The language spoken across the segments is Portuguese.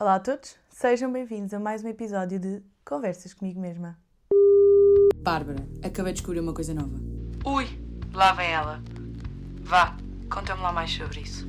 Olá a todos, sejam bem-vindos a mais um episódio de Conversas Comigo Mesma. Bárbara, acabei de descobrir uma coisa nova. Ui, lá vem ela. Vá, conta-me lá mais sobre isso.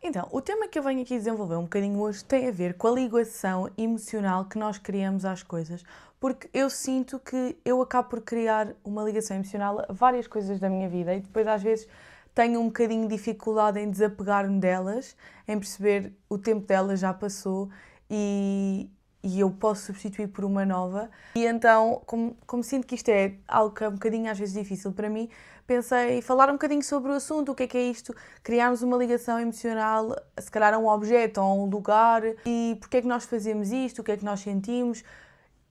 Então, o tema que eu venho aqui desenvolver um bocadinho hoje tem a ver com a ligação emocional que nós criamos às coisas, porque eu sinto que eu acabo por criar uma ligação emocional a várias coisas da minha vida e depois às vezes tenho um bocadinho de dificuldade em desapegar-me delas, em perceber o tempo delas já passou e eu posso substituir por uma nova. E então, como sinto que isto é algo que é um bocadinho às vezes difícil para mim, pensei em falar um bocadinho sobre o assunto, o que é isto, criarmos uma ligação emocional, se calhar a um objeto ou a um lugar, e porque é que nós fazemos isto, o que é que nós sentimos,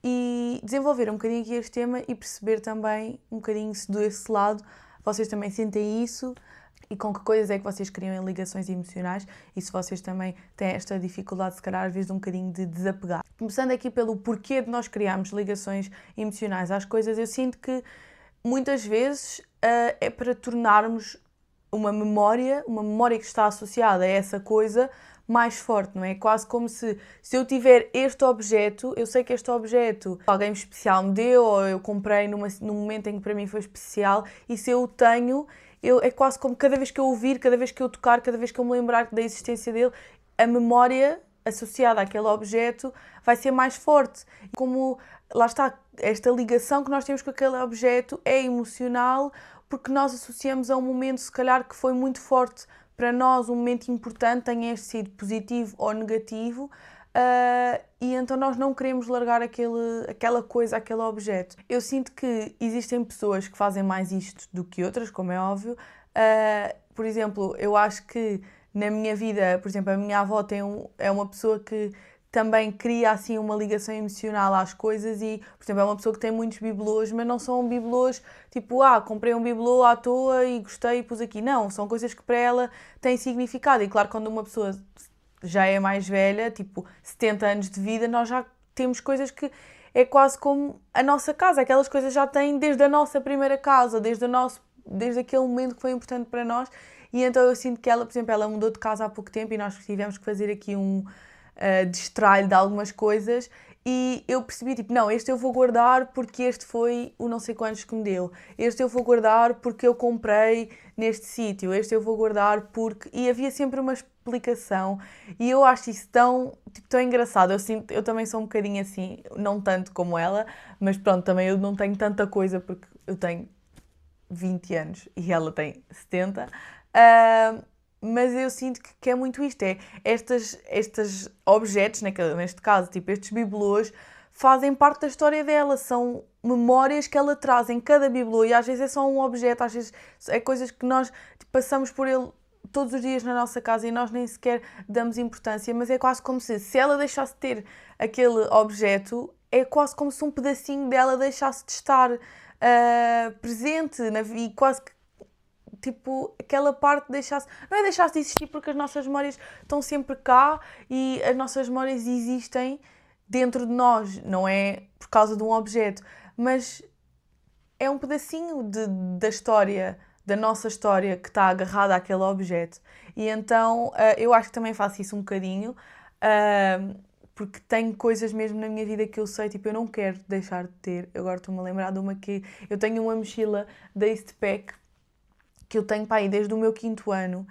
e desenvolver um bocadinho aqui este tema e perceber também um bocadinho se desse lado vocês também sentem isso e com que coisas é que vocês criam em ligações emocionais e se vocês também têm esta dificuldade, se calhar, às vezes, um bocadinho de desapegar. Começando aqui pelo porquê de nós criarmos ligações emocionais às coisas, eu sinto que muitas vezes é para tornarmos uma memória que está associada a essa coisa mais forte, não é? Quase como se eu tiver este objeto, eu sei que este objeto alguém especial me deu ou eu comprei num momento em que para mim foi especial e se eu o tenho, é quase como cada vez que eu ouvir, cada vez que eu tocar, cada vez que eu me lembrar da existência dele, a memória associada àquele objeto vai ser mais forte. Como, lá está, esta ligação que nós temos com aquele objeto é emocional porque nós associamos a um momento, se calhar, que foi muito forte para nós, um momento importante, tenha este sido positivo ou negativo, e então nós não queremos largar aquela coisa, aquele objeto. Eu sinto que existem pessoas que fazem mais isto do que outras, como é óbvio. Por exemplo, eu acho que na minha vida, por exemplo, a minha avó é uma pessoa que também cria assim uma ligação emocional às coisas e, por exemplo, é uma pessoa que tem muitos bibelôs, mas não são bibelôs tipo, comprei um bibelô à toa e gostei e pus aqui. Não, são coisas que para ela têm significado. E claro, quando uma pessoa já é mais velha, tipo 70 anos de vida, nós já temos coisas que é quase como a nossa casa. Aquelas coisas já têm desde a nossa primeira casa, desde aquele momento que foi importante para nós. E então eu sinto que ela, por exemplo, ela mudou de casa há pouco tempo e nós tivemos que fazer aqui destralho de algumas coisas e eu percebi, tipo, não, este eu vou guardar porque este foi o não sei quantos que me deu, este eu vou guardar porque eu comprei neste sítio, este eu vou guardar porque... E havia sempre uma explicação e eu acho isso tão engraçado. Eu também sou um bocadinho assim, não tanto como ela, mas pronto, também eu não tenho tanta coisa porque eu tenho 20 anos e ela tem 70. Mas eu sinto que é muito isto, estes objetos, neste caso, tipo estes bibelôs, fazem parte da história dela, são memórias que ela traz em cada bibelô e às vezes é só um objeto, às vezes é coisas que nós passamos por ele todos os dias na nossa casa e nós nem sequer damos importância, mas é quase como se ela deixasse de ter aquele objeto, é quase como se um pedacinho dela deixasse de estar presente e quase que tipo, aquela parte deixasse... Não é deixasse de existir porque as nossas memórias estão sempre cá e as nossas memórias existem dentro de nós, não é por causa de um objeto, mas é um pedacinho da história, da nossa história que está agarrada àquele objeto. E então eu acho que também faço isso um bocadinho, porque tenho coisas mesmo na minha vida que eu sei, tipo, eu não quero deixar de ter. Agora estou-me a lembrar de uma que... Eu tenho uma mochila da Eastpak que eu tenho para aí desde o meu 5º ano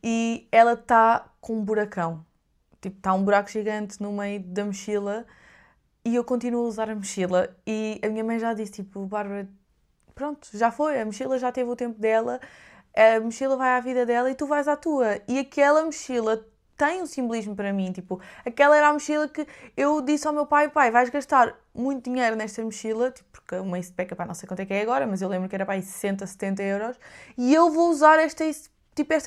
e ela está com um buracão. Tipo, está um buraco gigante no meio da mochila e eu continuo a usar a mochila. E a minha mãe já disse, tipo, Bárbara, pronto, já foi, a mochila já teve o tempo dela, a mochila vai à vida dela e tu vais à tua. E aquela mochila tem um simbolismo para mim, tipo, aquela era a mochila que eu disse ao meu pai, vais gastar muito dinheiro nesta mochila, tipo, porque uma Eastpak, não sei quanto é que é agora, mas eu lembro que era para aí 60, 70 euros, e eu vou usar esta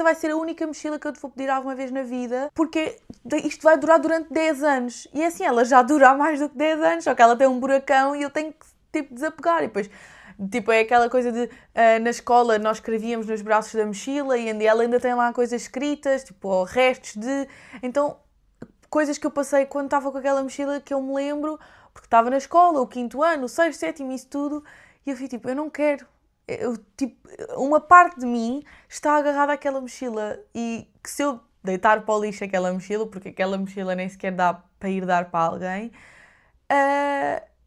vai ser a única mochila que eu te vou pedir alguma vez na vida, porque isto vai durar durante 10 anos. E assim, ela já dura há mais do que 10 anos, só que ela tem um buracão e eu tenho que, tipo, desapegar. E depois, tipo, é aquela coisa de, na escola, nós escrevíamos nos braços da mochila e ela ainda tem lá coisas escritas, tipo, ou restos de... Então, coisas que eu passei quando estava com aquela mochila que eu me lembro, porque estava na escola, o 5º ano, o 6º, 7º, isso tudo, e eu fui tipo, eu não quero. Tipo, uma parte de mim está agarrada àquela mochila e que se eu deitar para o lixo aquela mochila, porque aquela mochila nem sequer dá para ir dar para alguém,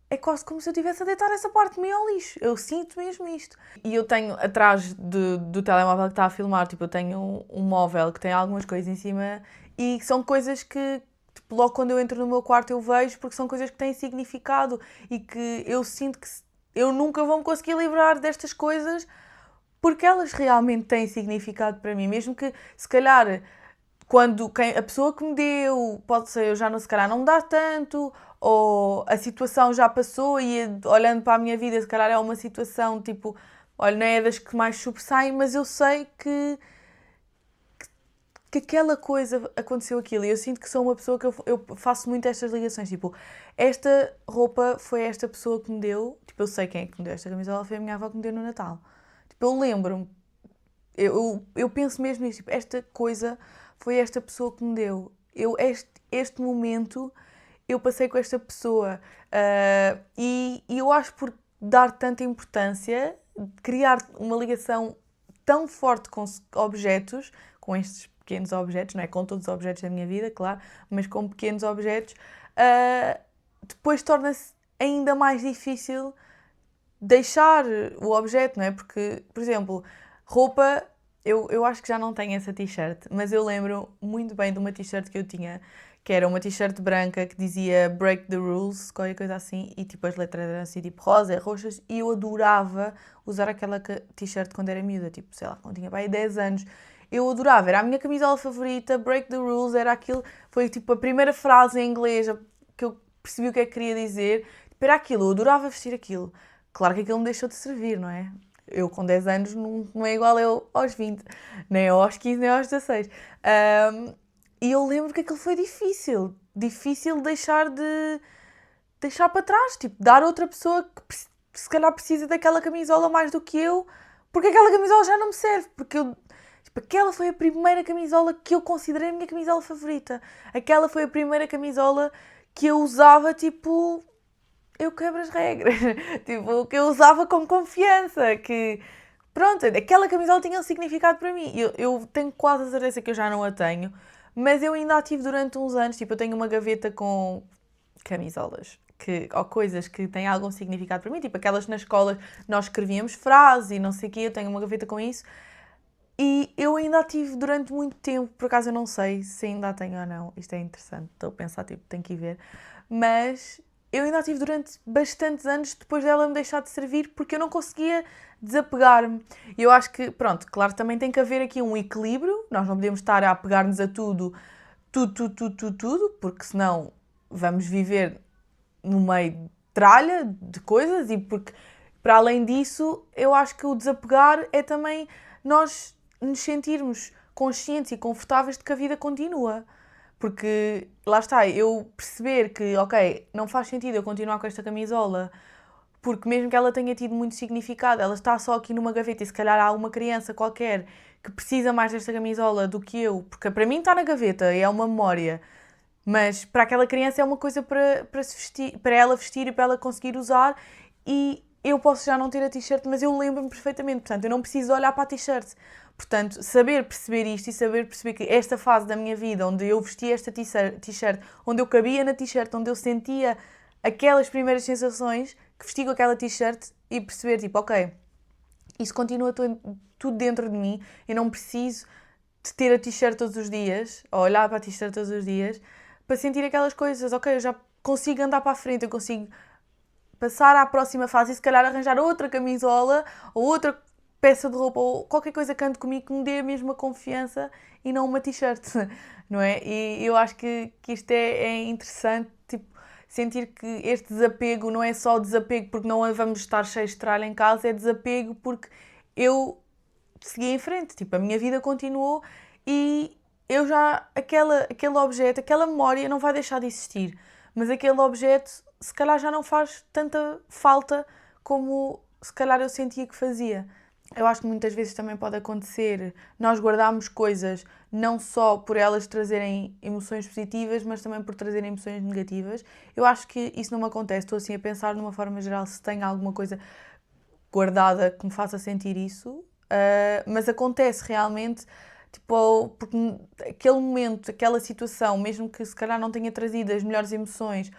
é quase como se eu estivesse a deitar essa parte de mim ao lixo. Eu sinto mesmo isto. E eu tenho, atrás do telemóvel que está a filmar, tipo, eu tenho um móvel que tem algumas coisas em cima e são coisas que, tipo, logo quando eu entro no meu quarto eu vejo, porque são coisas que têm significado e que eu sinto que eu nunca vou me conseguir livrar destas coisas porque elas realmente têm significado para mim. Mesmo que, se calhar, a pessoa que me deu, pode ser eu já não, se calhar não me dá tanto, ou a situação já passou e olhando para a minha vida, se calhar é uma situação tipo, olha, não é das que mais sobressaem, mas eu sei que aquela coisa aconteceu aquilo e eu sinto que sou uma pessoa que eu faço muito estas ligações, tipo, esta roupa foi esta pessoa que me deu, tipo, eu sei quem é que me deu esta camisola, foi a minha avó que me deu no Natal. Tipo, eu lembro-me, eu penso mesmo nisso, tipo, esta coisa foi esta pessoa que me deu. Este momento eu passei com esta pessoa e eu acho por dar tanta importância, criar uma ligação tão forte com objetos, com estes pequenos objetos, não é com todos os objetos da minha vida, claro, mas com pequenos objetos, depois torna-se ainda mais difícil deixar o objeto, não é? Porque, por exemplo, roupa, eu acho que já não tenho essa t-shirt, mas eu lembro muito bem de uma t-shirt que eu tinha, que era uma t-shirt branca que dizia Break the Rules, qualquer coisa assim, e tipo as letras eram assim, tipo rosa e roxas, e eu adorava usar aquela t-shirt quando era miúda, tipo, sei lá, quando tinha pai 10 anos. Eu adorava, era a minha camisola favorita, Break the Rules, era aquilo, foi tipo a primeira frase em inglês que eu percebi o que é que queria dizer, tipo, era aquilo, eu adorava vestir aquilo. Claro que aquilo me deixou de servir, não é? Eu com 10 anos não é igual eu aos 20, nem aos 15, nem aos 16. E eu lembro que aquilo foi difícil. Difícil deixar para trás. Tipo, dar a outra pessoa que se calhar precisa daquela camisola mais do que eu, porque aquela camisola já não me serve. Porque tipo, aquela foi a primeira camisola que eu considerei a minha camisola favorita. Aquela foi a primeira camisola que eu usava, tipo, eu quebro as regras. Tipo, que eu usava com confiança, que pronto, aquela camisola tinha um significado para mim. Eu tenho quase a certeza que eu já não a tenho, mas eu ainda a tive durante uns anos. Tipo, eu tenho uma gaveta com camisolas ou coisas que têm algum significado para mim, tipo aquelas na escola nós escrevíamos frases e não sei o quê, eu tenho uma gaveta com isso. E eu ainda a tive durante muito tempo, por acaso eu não sei se ainda a tenho ou não, isto é interessante, estou a pensar, tipo, tenho que ir ver, mas eu ainda a tive durante bastantes anos depois dela me deixar de servir porque eu não conseguia desapegar-me. E eu acho que, pronto, claro, também tem que haver aqui um equilíbrio, nós não podemos estar a apegar-nos a tudo, porque senão vamos viver no meio de tralha de coisas e porque, para além disso, eu acho que o desapegar é também nós nos sentirmos conscientes e confortáveis de que a vida continua. Porque, lá está, eu perceber que, ok, não faz sentido eu continuar com esta camisola, porque mesmo que ela tenha tido muito significado, ela está só aqui numa gaveta e se calhar há uma criança qualquer que precisa mais desta camisola do que eu, porque para mim está na gaveta e é uma memória, mas para aquela criança é uma coisa para se vestir, para ela vestir e para ela conseguir usar e eu posso já não ter a t-shirt, mas eu lembro-me perfeitamente, portanto, eu não preciso olhar para a t-shirt. Portanto, saber perceber isto e saber perceber que esta fase da minha vida, onde eu vestia esta t-shirt, onde eu cabia na t-shirt, onde eu sentia aquelas primeiras sensações que vesti com aquela t-shirt e perceber, tipo, ok, isso continua tudo dentro de mim, eu não preciso de ter a t-shirt todos os dias, ou olhar para a t-shirt todos os dias, para sentir aquelas coisas, ok, eu já consigo andar para a frente, eu consigo passar à próxima fase e se calhar arranjar outra camisola ou outra peça de roupa ou qualquer coisa que ande comigo que me dê a mesma confiança e não uma t-shirt, não é? E eu acho que isto é interessante, tipo, sentir que este desapego não é só desapego porque não vamos estar cheios de tralha em casa, é desapego porque eu segui em frente, tipo, a minha vida continuou e eu já, aquele objeto, aquela memória não vai deixar de existir, mas aquele objeto se calhar já não faz tanta falta como se calhar eu sentia que fazia. Eu acho que muitas vezes também pode acontecer nós guardarmos coisas não só por elas trazerem emoções positivas, mas também por trazerem emoções negativas. Eu acho que isso não me acontece. Estou assim a pensar de uma forma geral se tenho alguma coisa guardada que me faça sentir isso, mas acontece realmente, Tipo, porque aquele momento, aquela situação, mesmo que se calhar não tenha trazido as melhores emoções,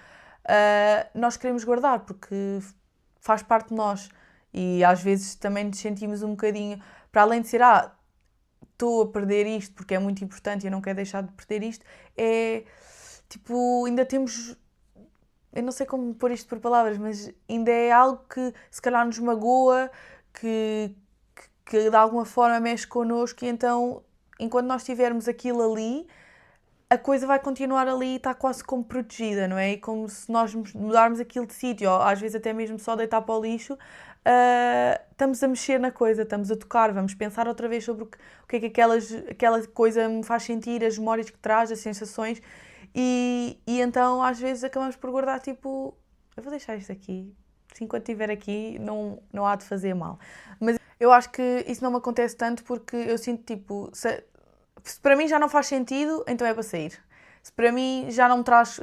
nós queremos guardar, porque faz parte de nós. E às vezes também nos sentimos um bocadinho, para além de ser, estou a perder isto porque é muito importante e eu não quero deixar de perder isto, é tipo, ainda temos, eu não sei como pôr isto por palavras, mas ainda é algo que se calhar nos magoa, que de alguma forma mexe connosco e então, enquanto nós tivermos aquilo ali, a coisa vai continuar ali e está quase como protegida, não é? E como se nós mudarmos aquilo de sítio, ou às vezes até mesmo só deitar para o lixo, estamos a mexer na coisa, estamos a tocar, vamos pensar outra vez sobre o que é que aquela coisa me faz sentir, as memórias que traz, as sensações, e então às vezes acabamos por guardar tipo, eu vou deixar isto aqui, se enquanto estiver aqui não há de fazer mal. Mas eu acho que isso não me acontece tanto porque eu sinto tipo, se para mim já não faz sentido, então é para sair. Se para mim já não me traz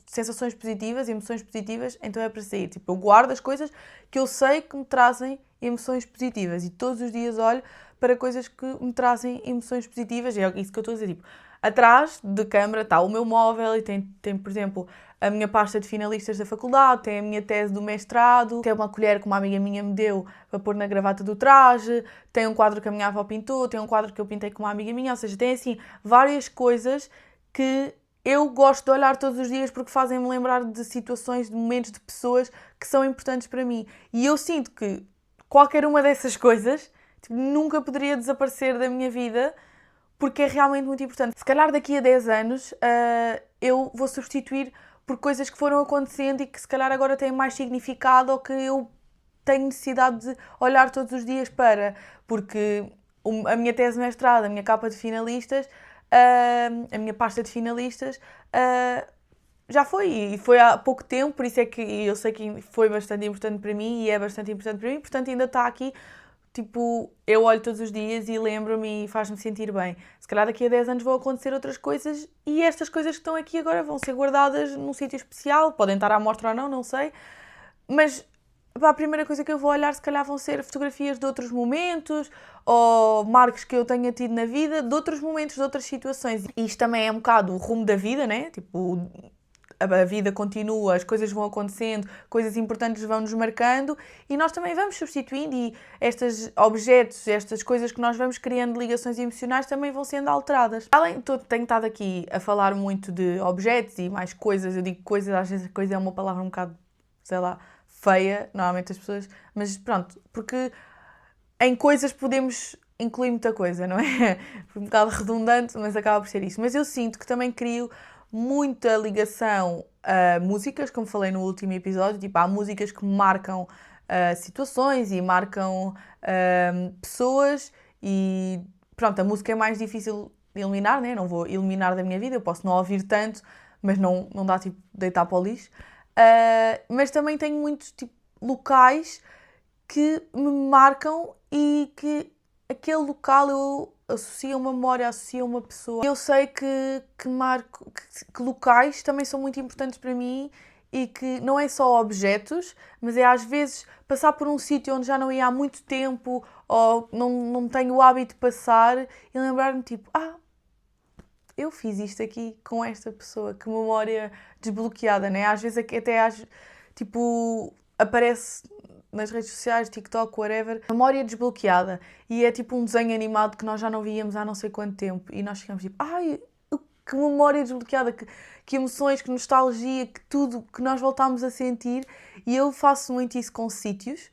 sensações positivas, emoções positivas, então é para sair. Tipo, eu guardo as coisas que eu sei que me trazem emoções positivas e todos os dias olho para coisas que me trazem emoções positivas. É isso que eu estou a dizer. Tipo, atrás de câmara está o meu móvel e tem, por exemplo, a minha pasta de finalistas da faculdade, tem a minha tese do mestrado, tem uma colher que uma amiga minha me deu para pôr na gravata do traje, tem um quadro que a minha avó pintou, tem um quadro que eu pintei com uma amiga minha, ou seja, tem assim várias coisas que eu gosto de olhar todos os dias porque fazem-me lembrar de situações, de momentos, de pessoas que são importantes para mim. E eu sinto que qualquer uma dessas coisas tipo, nunca poderia desaparecer da minha vida porque é realmente muito importante. Se calhar daqui a 10 anos eu vou substituir por coisas que foram acontecendo e que se calhar agora têm mais significado ou que eu tenho necessidade de olhar todos os dias para, porque a minha tese de mestrado, a minha capa de finalistas, a minha pasta de finalistas, já foi, e foi há pouco tempo, por isso é que eu sei que foi bastante importante para mim e é bastante importante para mim, portanto ainda está aqui. Tipo, eu olho todos os dias e lembro-me e faz-me sentir bem. Se calhar daqui a 10 anos vão acontecer outras coisas e estas coisas que estão aqui agora vão ser guardadas num sítio especial. Podem estar à mostra ou não sei. Mas pá, a primeira coisa que eu vou olhar se calhar vão ser fotografias de outros momentos ou marcos que eu tenha tido na vida, de outros momentos, de outras situações. E isto também é um bocado o rumo da vida, né? Tipo, a vida continua, as coisas vão acontecendo, coisas importantes vão nos marcando e nós também vamos substituindo e estes objetos, estas coisas que nós vamos criando ligações emocionais também vão sendo alteradas. Tenho estado aqui a falar muito de objetos e mais coisas, eu digo coisas, às vezes coisa é uma palavra um bocado, sei lá, feia, normalmente as pessoas, mas pronto, porque em coisas podemos incluir muita coisa, não é? Um bocado redundante, mas acaba por ser isso. Mas eu sinto que também crio muita ligação a músicas, como falei no último episódio, tipo, há músicas que marcam situações e marcam pessoas e pronto, a música é mais difícil de eliminar, né? Não vou eliminar da minha vida, eu posso não ouvir tanto, mas não dá tipo deitar para o lixo. Mas também tenho muitos tipo, locais que me marcam e que aquele local eu associo uma memória, associo uma pessoa. Eu sei que locais também são muito importantes para mim e que não é só objetos, mas é às vezes passar por um sítio onde já não ia há muito tempo ou não tenho o hábito de passar e lembrar-me tipo, eu fiz isto aqui com esta pessoa, que memória desbloqueada, né? Às vezes até tipo, aparece nas redes sociais, TikTok, whatever, memória desbloqueada. E é tipo um desenho animado que nós já não víamos há não sei quanto tempo. E nós ficamos tipo, que memória desbloqueada, que emoções, que nostalgia, que tudo que nós voltámos a sentir. E eu faço muito isso com sítios.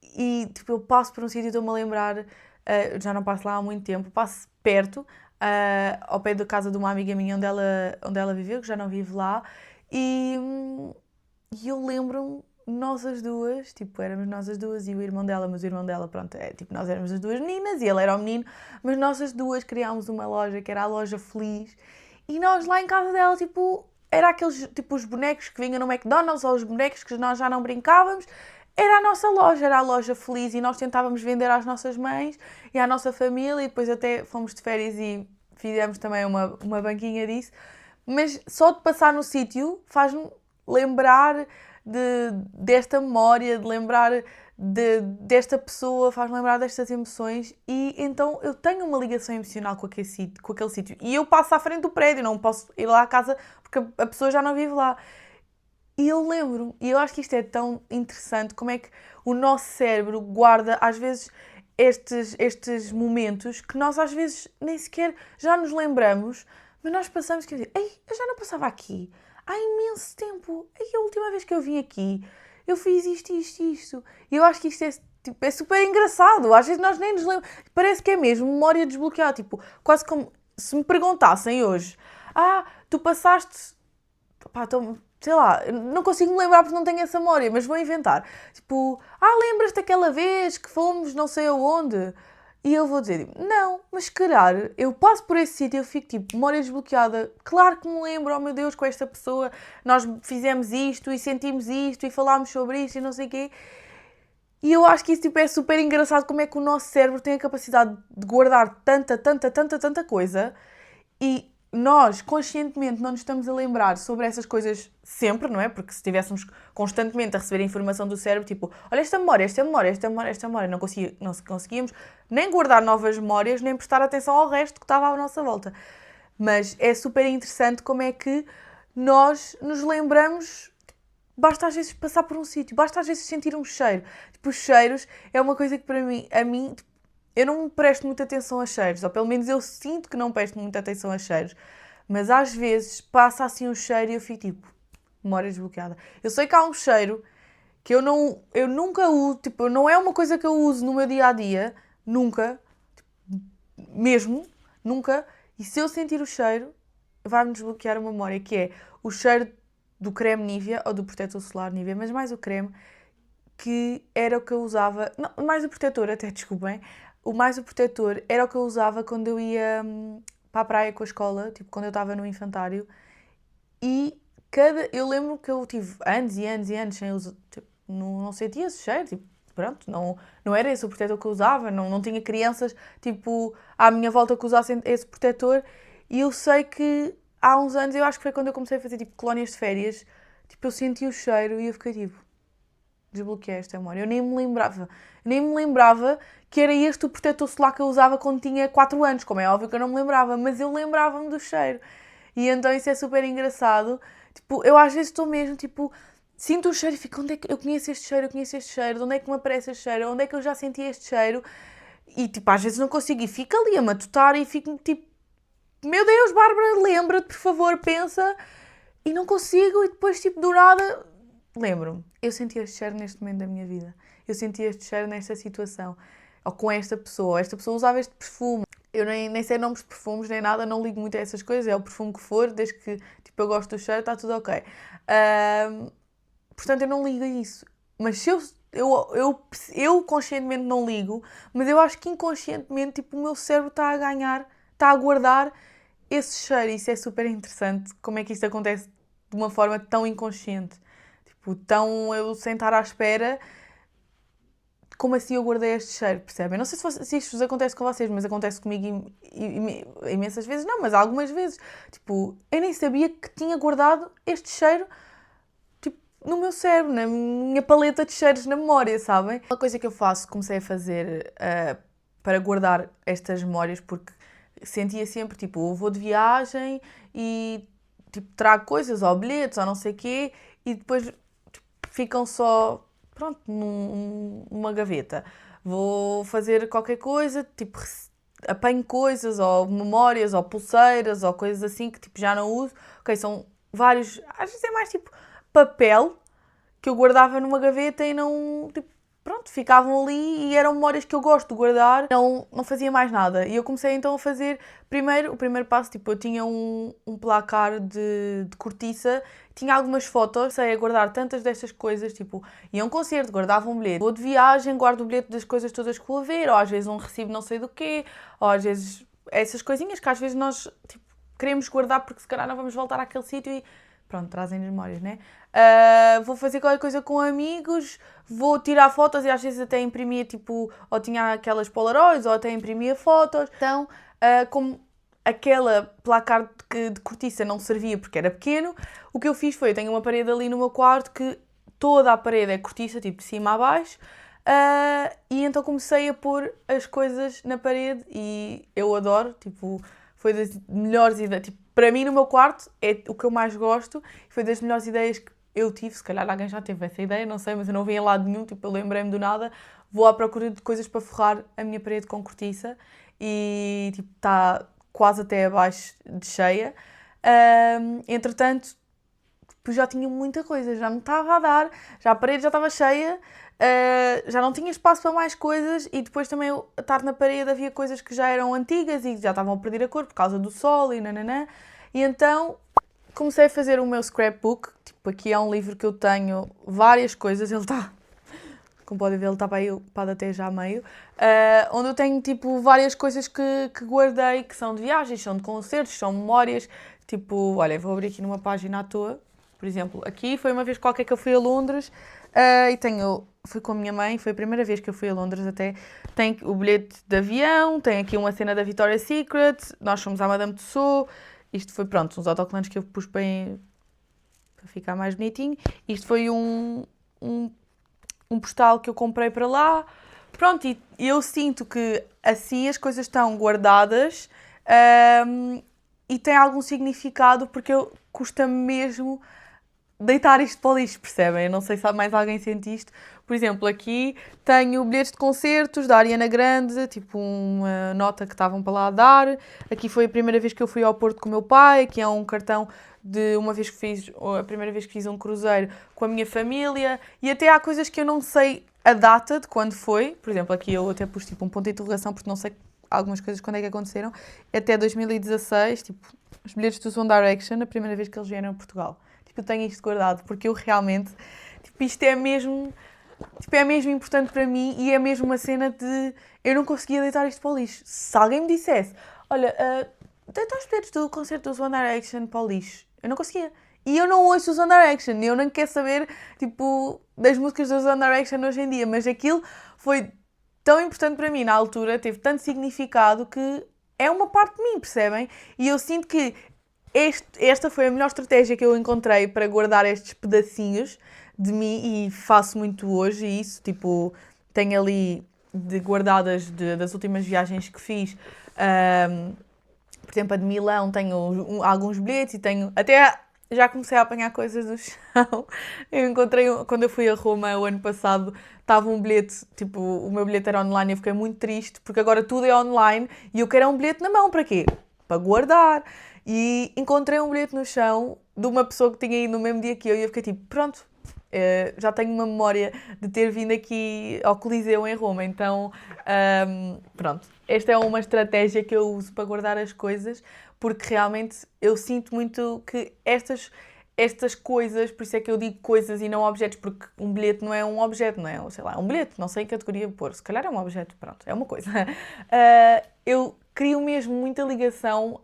E tipo, eu passo por um sítio e estou-me a lembrar, já não passo lá há muito tempo, passo perto, ao pé da casa de uma amiga minha onde ela viveu, que já não vive lá. E eu lembro-me nós as duas, tipo, éramos nós as duas e o irmão dela, mas o irmão dela, pronto, tipo, nós éramos as duas meninas e ele era o menino, mas nós as duas criámos uma loja que era a Loja Feliz e nós lá em casa dela, tipo, era aqueles, tipo, os bonecos que vinham no McDonald's ou os bonecos que nós já não brincávamos, era a nossa loja, era a Loja Feliz e nós tentávamos vender às nossas mães e à nossa família e depois até fomos de férias e fizemos também uma banquinha disso, mas só de passar no sítio faz-me lembrar desta memória, de lembrar desta pessoa, faz-me lembrar destas emoções e então eu tenho uma ligação emocional com aquele sítio. E eu passo à frente do prédio, não posso ir lá à casa porque a pessoa já não vive lá. E eu lembro, e eu acho que isto é tão interessante, como é que o nosso cérebro guarda, às vezes, estes momentos que nós, às vezes, nem sequer já nos lembramos, mas nós passamos, quer dizer, ei, eu já não passava aqui há imenso tempo. Ei, a última vez que eu vim aqui, eu fiz isto, isto, isto. E eu acho que isto é, tipo, é super engraçado. Às vezes nós nem nos lembramos. Parece que é mesmo memória desbloqueada. Tipo, quase como se me perguntassem hoje, tu passaste... Pá, sei lá, não consigo me lembrar porque não tenho essa memória, mas vou inventar. Tipo, lembras-te daquela vez que fomos não sei aonde? E eu vou dizer, não, mas se calhar eu passo por esse sítio e eu fico tipo, memória desbloqueada. Claro que me lembro, oh meu Deus, com esta pessoa nós fizemos isto e sentimos isto e falámos sobre isto e não sei o quê. E eu acho que isso tipo, é super engraçado como é que o nosso cérebro tem a capacidade de guardar tanta coisa e nós, conscientemente, não nos estamos a lembrar sobre essas coisas sempre, não é? Porque se estivéssemos constantemente a receber a informação do cérebro, tipo, olha esta memória, não conseguíamos nem guardar novas memórias, nem prestar atenção ao resto que estava à nossa volta. Mas é super interessante como é que nós nos lembramos, basta às vezes passar por um sítio, basta às vezes sentir um cheiro. Tipo, os cheiros é uma coisa que para mim, eu não presto muita atenção a cheiros, ou pelo menos eu sinto que não presto muita atenção a cheiros, mas às vezes passa assim um cheiro e eu fico tipo, memória desbloqueada. Eu sei que há um cheiro que eu nunca uso, tipo, não é uma coisa que eu uso no meu dia-a-dia, nunca, mesmo, nunca, e se eu sentir o cheiro, vai-me desbloquear uma memória, que é o cheiro do creme Nivea, ou do protetor solar Nivea, mas mais o creme, que era o que eu usava, não, mais o protetor, até desculpem, mais o protetor era o que eu usava quando eu ia para a praia com a escola, tipo, quando eu estava no infantário, e eu lembro que eu tive anos e anos e anos sem usar, tipo, não sentia esse cheiro, tipo, pronto, não era esse o protetor que eu usava, não tinha crianças, tipo, à minha volta que usassem esse protetor, e eu sei que há uns anos, eu acho que foi quando eu comecei a fazer, tipo, colónias de férias, tipo, eu senti o cheiro e eu fiquei, tipo, desbloqueei esta memória. Eu nem me lembrava que era este o protetor solar que eu usava quando tinha 4 anos, como é óbvio que eu não me lembrava, mas eu lembrava-me do cheiro. E então isso é super engraçado. Tipo, eu às vezes estou mesmo, tipo, sinto o cheiro e fico, onde é que eu conheço este cheiro, de onde é que me aparece este cheiro, onde é que eu já senti este cheiro? E tipo, às vezes não consigo e fico ali a matutar e fico tipo, meu Deus, Bárbara, lembra-te, por favor, pensa. E não consigo e depois, tipo, do nada, lembro-me. Eu senti este cheiro neste momento da minha vida. Eu senti este cheiro nesta situação. Ou com esta pessoa. Esta pessoa usava este perfume. Eu nem sei nomes de perfumes, nem nada, não ligo muito a essas coisas. É o perfume que for, desde que tipo, eu gosto do cheiro, está tudo ok. Portanto, eu não ligo a isso. Mas se eu conscientemente não ligo, mas eu acho que inconscientemente tipo, o meu cérebro está a ganhar, está a guardar esse cheiro. Isso é super interessante. Como é que isto acontece de uma forma tão inconsciente? Tipo, tão eu sentar à espera... Como assim eu guardei este cheiro, percebem? Não sei se isto vos acontece com vocês, mas acontece comigo imensas vezes. Não, mas algumas vezes. Tipo, eu nem sabia que tinha guardado este cheiro, tipo, no meu cérebro, na minha paleta de cheiros na memória, sabem? Uma coisa que eu comecei a fazer para guardar estas memórias, porque sentia sempre, tipo, eu vou de viagem e, tipo, trago coisas, ou bilhetes, ou não sei o quê, e depois tipo, ficam só... pronto, numa gaveta. Vou fazer qualquer coisa, tipo, apanho coisas, ou memórias, ou pulseiras, ou coisas assim que tipo, já não uso. Ok, são vários, às vezes é mais tipo papel que eu guardava numa gaveta e não, tipo, pronto, ficavam ali e eram memórias que eu gosto de guardar. Não fazia mais nada. E eu comecei então a fazer, o primeiro passo, tipo, eu tinha um placar de cortiça, tinha algumas fotos, comecei a guardar tantas destas coisas, tipo, ia a um concerto, guardava um bilhete, vou de viagem, guardo o bilhete das coisas todas que vou ver, ou às vezes um recibo não sei do quê, ou às vezes essas coisinhas que às vezes nós, tipo, queremos guardar porque se calhar não vamos voltar àquele sítio e pronto, trazem-nos memórias, né? Vou fazer qualquer coisa com amigos, vou tirar fotos e às vezes até imprimia, tipo, ou tinha aquelas Polaroids, ou até imprimia fotos. Então, como aquela placar de cortiça não servia porque era pequeno, o que eu fiz foi, eu tenho uma parede ali no meu quarto que toda a parede é cortiça, tipo de cima a baixo, e então comecei a pôr as coisas na parede e eu adoro, tipo, foi das melhores ideias, tipo, para mim no meu quarto é o que eu mais gosto, foi das melhores ideias que eu tive, se calhar alguém já teve essa ideia, não sei, mas eu não vi em lado nenhum, tipo, eu lembrei-me do nada, vou à procura de coisas para forrar a minha parede com cortiça e, tipo, está quase até abaixo de cheia. Entretanto, tipo, já tinha muita coisa, já me estava a dar, já a parede já estava cheia, já não tinha espaço para mais coisas e depois também eu estar na parede havia coisas que já eram antigas e já estavam a perder a cor por causa do sol e nananã. E então comecei a fazer o meu scrapbook, tipo, aqui é um livro que eu tenho várias coisas, ele está, como podem ver, ele está para aí ocupado até já meio, onde eu tenho, tipo, várias coisas que guardei, que são de viagens, são de concertos, são memórias, tipo, olha, vou abrir aqui numa página à toa, por exemplo, aqui foi uma vez qualquer que eu fui a Londres, e fui com a minha mãe, foi a primeira vez que eu fui a Londres até, tem o bilhete de avião, tem aqui uma cena da Victoria's Secret, nós fomos à Madame Tussauds, isto foi, pronto, uns autocolantes que eu pus para ficar mais bonitinho, isto foi um postal que eu comprei para lá, pronto, e eu sinto que assim as coisas estão guardadas, e tem algum significado porque custa-me mesmo deitar isto para o lixo, percebem? Eu não sei se mais alguém sente isto. Por exemplo, aqui tenho bilhetes de concertos da Ariana Grande, tipo uma nota que estavam para lá dar. Aqui foi a primeira vez que eu fui ao Porto com o meu pai, que é um cartão de uma vez que fiz, a primeira vez que fiz um cruzeiro com a minha família. E até há coisas que eu não sei a data de quando foi. Por exemplo, aqui eu até pus tipo um ponto de interrogação porque não sei algumas coisas quando é que aconteceram. Até 2016, tipo, os bilhetes do One Direction, a primeira vez que eles vieram a Portugal. Tipo, eu tenho isto guardado porque eu realmente, tipo, isto é mesmo importante para mim e é mesmo uma cena de eu não conseguia deitar isto para o lixo. Se alguém me dissesse, olha, deita os bilhetes do concerto do One Direction para o lixo, eu não conseguia. E eu não ouço os One Direction, eu não quero saber, tipo, das músicas dos One Direction hoje em dia, mas aquilo foi tão importante para mim na altura, teve tanto significado que é uma parte de mim, percebem? E eu sinto que esta foi a melhor estratégia que eu encontrei para guardar estes pedacinhos de mim e faço muito hoje isso, tipo, tenho ali guardadas das últimas viagens que fiz, por exemplo, a de Milão, tenho alguns bilhetes e tenho, até já comecei a apanhar coisas do chão. Eu encontrei, quando eu fui a Roma o ano passado, estava um bilhete, tipo, o meu bilhete era online e eu fiquei muito triste, porque agora tudo é online e eu quero um bilhete na mão, para quê? Para guardar. E encontrei um bilhete no chão de uma pessoa que tinha ido no mesmo dia que eu e eu fiquei tipo, pronto, já tenho uma memória de ter vindo aqui ao Coliseu em Roma, então pronto. Esta é uma estratégia que eu uso para guardar as coisas, porque realmente eu sinto muito que estas coisas, por isso é que eu digo coisas e não objetos, porque um bilhete não é um objeto, não é? Sei lá, é um bilhete, não sei em que categoria pôr, se calhar é um objeto, pronto, é uma coisa. Eu crio mesmo muita ligação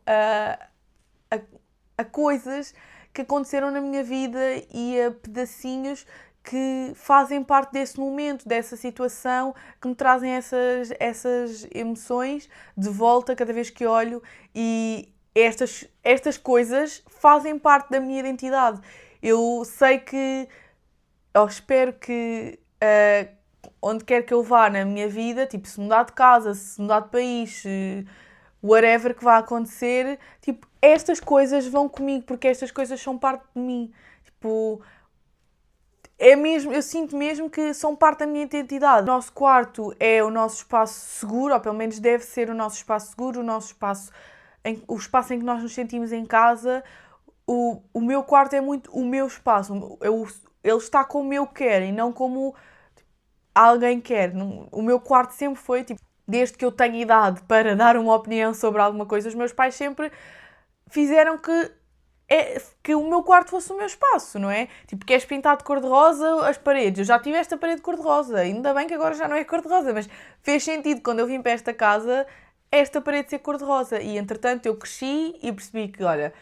a coisas que aconteceram na minha vida e a pedacinhos que fazem parte desse momento, dessa situação, que me trazem essas emoções de volta cada vez que olho e estas coisas fazem parte da minha identidade. Eu sei que, eu espero que onde quer que eu vá na minha vida, tipo, se mudar de casa, se mudar de país, whatever que vá acontecer, tipo, estas coisas vão comigo, porque estas coisas são parte de mim. Tipo, é mesmo, eu sinto mesmo que são parte da minha identidade. O nosso quarto é o nosso espaço seguro, ou pelo menos deve ser o nosso espaço seguro, o espaço em que nós nos sentimos em casa. O meu quarto é muito o meu espaço. Ele está como eu quero e não como alguém quer. O meu quarto sempre foi, tipo, desde que eu tenho idade para dar uma opinião sobre alguma coisa, os meus pais sempre fizeram que o meu quarto fosse o meu espaço, não é? Tipo, queres pintar de cor-de-rosa as paredes? Eu já tive esta parede de cor-de-rosa, ainda bem que agora já não é cor-de-rosa, mas fez sentido quando eu vim para esta casa esta parede ser cor-de-rosa. E entretanto eu cresci e percebi que, olha,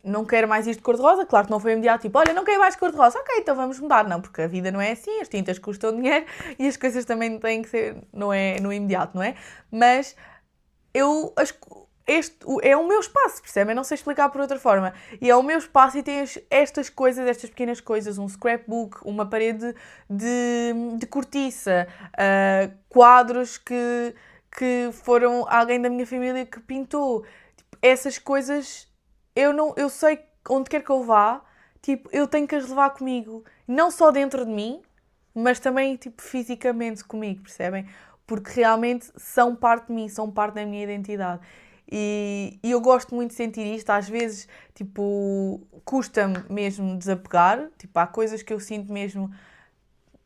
não quero mais isto de cor-de-rosa. Claro que não foi imediato, tipo, olha, não quero mais cor-de-rosa. Ok, então vamos mudar. Não, porque a vida não é assim, as tintas custam dinheiro e as coisas também têm que ser, não é no imediato, não é? Mas é o meu espaço, percebem? Não sei explicar por outra forma. E é o meu espaço e tem estas coisas, estas pequenas coisas, um scrapbook, uma parede de cortiça, quadros que foram alguém da minha família que pintou. Tipo, essas coisas, eu sei que onde quer que eu vá, tipo, eu tenho que as levar comigo. Não só dentro de mim, mas também, tipo, fisicamente comigo, percebem? Porque realmente são parte de mim, são parte da minha identidade. E eu gosto muito de sentir isto. Às vezes, tipo, custa-me mesmo desapegar. Tipo, há coisas que eu sinto mesmo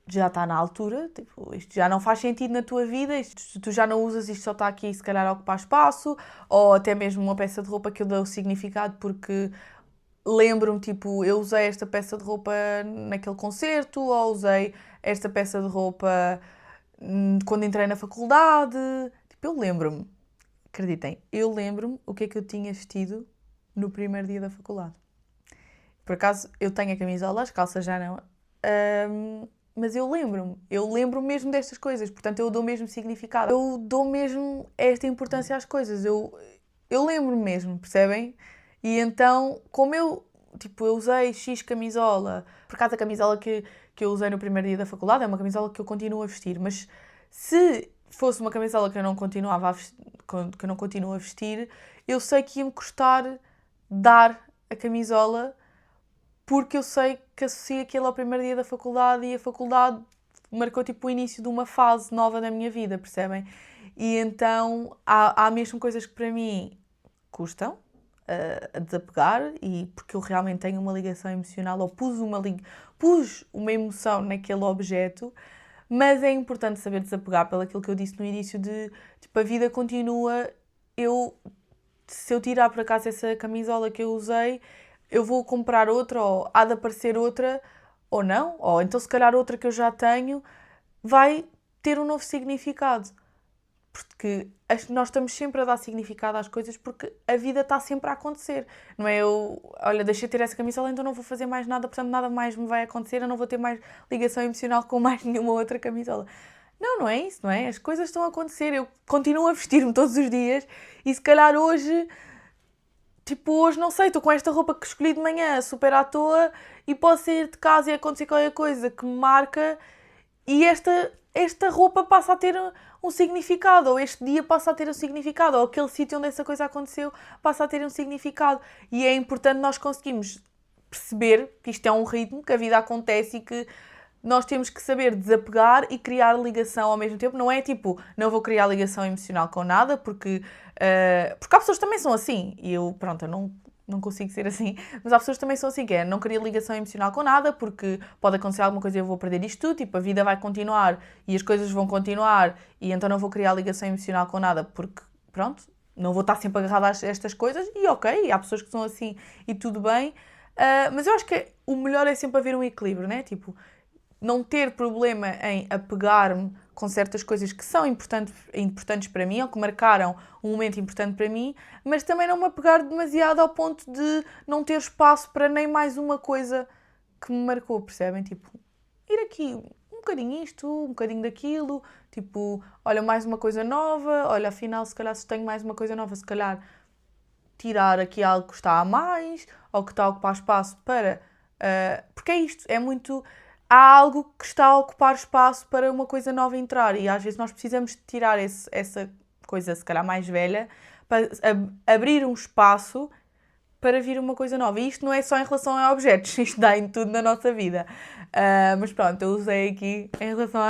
já está na altura, tipo, isto já não faz sentido na tua vida, isto, tu já não usas, isto só está aqui se calhar a ocupar espaço, ou até mesmo uma peça de roupa que eu dou significado porque lembro-me, tipo, eu usei esta peça de roupa naquele concerto, ou usei esta peça de roupa quando entrei na faculdade. Tipo, eu lembro-me, acreditem, eu lembro-me o que é que eu tinha vestido no primeiro dia da faculdade. Por acaso, eu tenho a camisola, as calças já não. Mas eu lembro mesmo destas coisas, portanto eu dou mesmo significado. Eu dou mesmo esta importância às coisas, eu lembro-me mesmo, percebem? E então, como eu usei X camisola, por acaso a camisola que eu usei no primeiro dia da faculdade é uma camisola que eu continuo a vestir, mas se fosse uma camisola que eu não continuava a vestir, que eu não continuo a vestir, eu sei que ia-me custar dar a camisola porque eu sei que associo aquilo ao primeiro dia da faculdade e a faculdade marcou tipo o início de uma fase nova da minha vida, percebem? E então há mesmo coisas que para mim custam a desapegar e porque eu realmente tenho uma ligação emocional ou pus uma emoção naquele objeto, mas é importante saber desapegar pelo aquilo que eu disse no início de tipo, a vida continua, se eu tirar por acaso essa camisola que eu usei, eu vou comprar outra, ou há de aparecer outra, ou não, ou então se calhar outra que eu já tenho, vai ter um novo significado. Porque nós estamos sempre a dar significado às coisas porque a vida está sempre a acontecer. Não é olha, deixei de ter essa camisola, então não vou fazer mais nada, portanto nada mais me vai acontecer, eu não vou ter mais ligação emocional com mais nenhuma outra camisola. Não, não é isso, não é? As coisas estão a acontecer, eu continuo a vestir-me todos os dias e se calhar hoje... Tipo, hoje não sei, estou com esta roupa que escolhi de manhã, super à toa, e posso sair de casa e acontecer qualquer coisa que me marca e esta roupa passa a ter um significado, ou este dia passa a ter um significado, ou aquele sítio onde essa coisa aconteceu passa a ter um significado. E é importante nós conseguirmos perceber que isto é um ritmo, que a vida acontece e que nós temos que saber desapegar e criar ligação ao mesmo tempo. Não é tipo, não vou criar ligação emocional com nada, porque há pessoas que também são assim. E eu, pronto, eu não consigo ser assim. Mas há pessoas que também são assim, que é, não queria ligação emocional com nada, porque pode acontecer alguma coisa e eu vou perder isto tudo. Tipo, a vida vai continuar e as coisas vão continuar. E então não vou criar ligação emocional com nada, porque, pronto, não vou estar sempre agarrada a estas coisas. E ok, há pessoas que são assim e tudo bem. Mas eu acho que o melhor é sempre haver um equilíbrio, né? Tipo, não ter problema em apegar-me com certas coisas que são importantes para mim ou que marcaram um momento importante para mim, mas também não me apegar demasiado ao ponto de não ter espaço para nem mais uma coisa que me marcou, percebem? Tipo, ir aqui um bocadinho isto, um bocadinho daquilo, tipo, olha, mais uma coisa nova, olha, afinal, se calhar se tenho mais uma coisa nova, se calhar tirar aqui algo que está a mais ou que está a ocupar espaço para... porque é isto, é muito... Há algo que está a ocupar espaço para uma coisa nova entrar e às vezes nós precisamos de tirar essa coisa, se calhar mais velha, para abrir um espaço para vir uma coisa nova. E isto não é só em relação a objetos, isto dá em tudo na nossa vida. Mas pronto, eu usei aqui em relação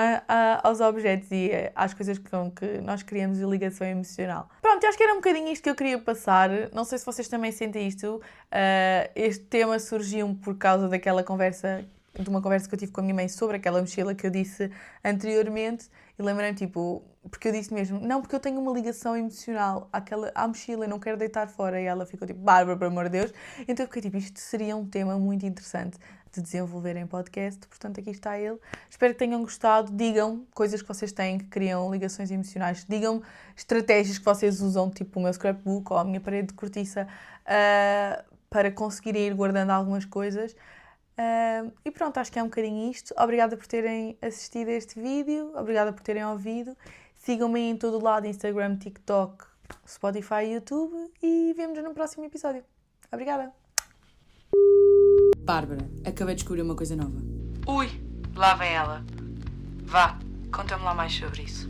aos objetos e às coisas com que nós criamos ligação emocional. Pronto, eu acho que era um bocadinho isto que eu queria passar. Não sei se vocês também sentem isto. Este tema surgiu por causa de uma conversa que eu tive com a minha mãe sobre aquela mochila que eu disse anteriormente e lembrei-me, tipo, porque eu disse mesmo, não, porque eu tenho uma ligação emocional à mochila e não quero deitar fora e ela ficou tipo, Bárbara, pelo amor de Deus, então eu fiquei tipo, isto seria um tema muito interessante de desenvolver em podcast, portanto aqui está ele. Espero que tenham gostado, digam coisas que vocês têm que criam ligações emocionais, digam estratégias que vocês usam, tipo o meu scrapbook ou a minha parede de cortiça, para conseguirem ir guardando algumas coisas. E pronto, acho que é um bocadinho isto. Obrigada por terem assistido a este vídeo, obrigada por terem ouvido. Sigam-me em todo o lado, Instagram, TikTok, Spotify e YouTube e vemo-nos no próximo episódio. Obrigada! Bárbara, acabei de descobrir uma coisa nova. Ui, lá vem ela. Vá, conta-me lá mais sobre isso.